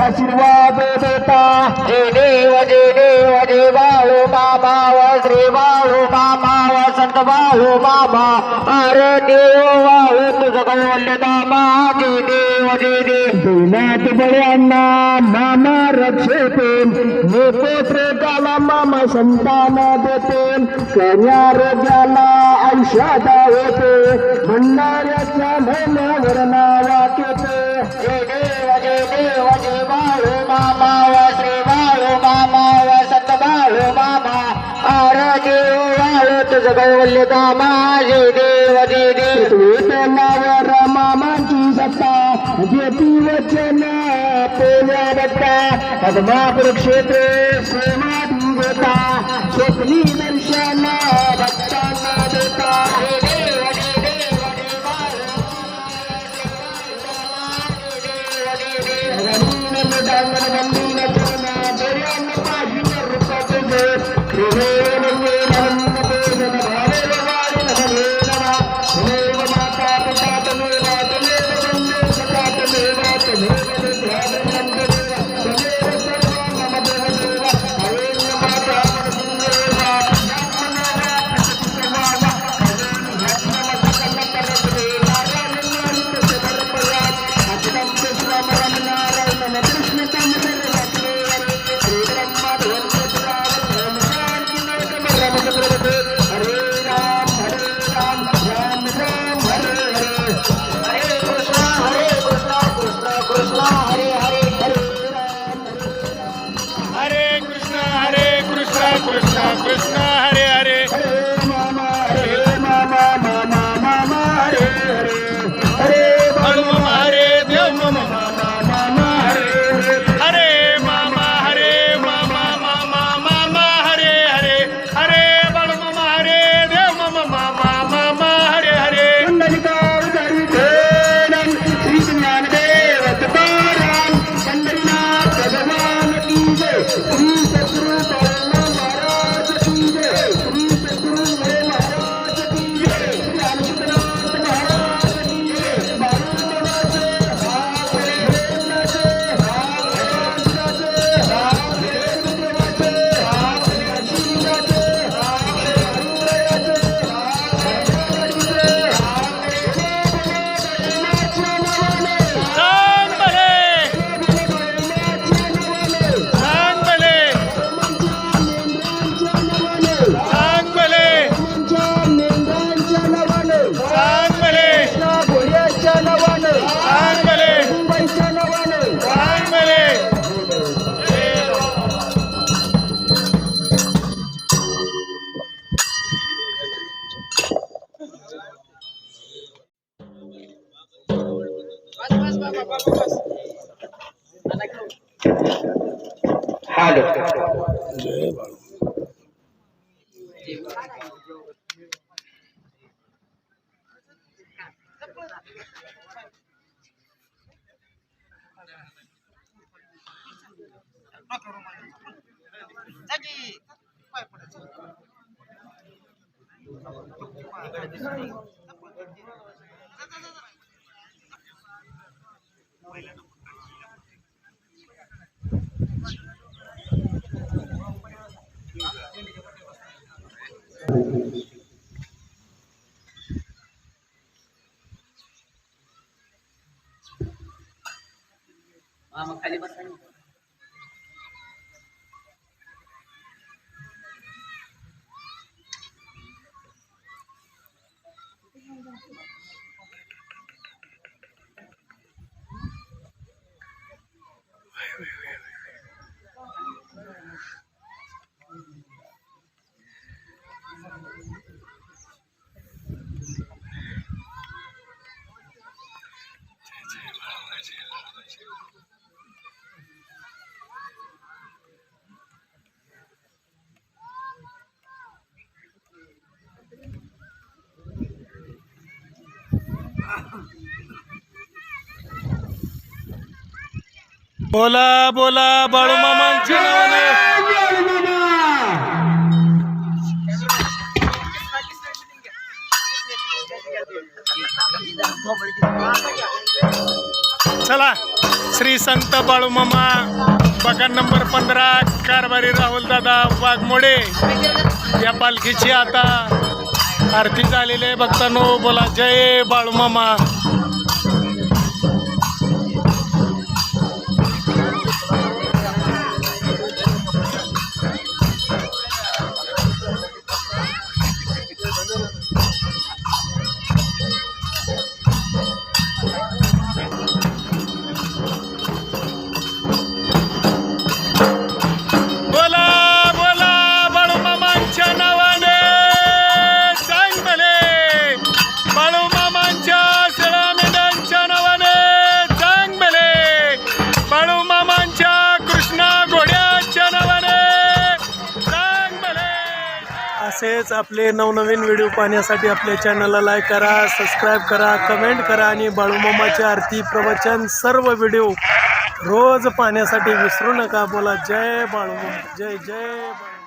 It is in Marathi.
आशीर्वाद देता जय देव बाळू मामा श्री बाळू मामा संत बाळू मामा अरे देव बाळू तुझं कौल्य दामा जय देव नाथ बळ्यांना मामा रक्षते पुत्र त्याला मामा संतान देते कन्यारोग्याला औषध होते भंडाऱ्याच्या महिन्यावर नावा केते जय देव बाळू मामा श्री बाळू मामा संत बाळू मामा अरे देव बाळू तुझं कौल्य दामा जय देव नावर मामाची सत्ता जेती वचन पोल्या दत्ता पद्मापूर क्षेत्र समाधी देता स्वप्नी दर्शन भक्तांना देता जय बाळू. खाली बसा. बोला बोला बाळू मामांच्या नावाने. चला श्री संत बाळू मामा बकान नंबर 15 कारभारी राहुल दादा वाघमोडे या पालखीची आता आरती झालेली आहे. भक्तांनो बोला जय बाळू मामा. असेच आपले नवनवीन व्हिडिओ पाहण्यासाठी आपल्या चॅनलला लाईक करा, सबस्क्राईब करा, कमेंट करा आणि बाळूमामाची आरती प्रवचन सर्व व्हिडिओ रोज पाहण्यासाठी विसरू नका. बोला जय बाळूमामा. जय जय बाळू.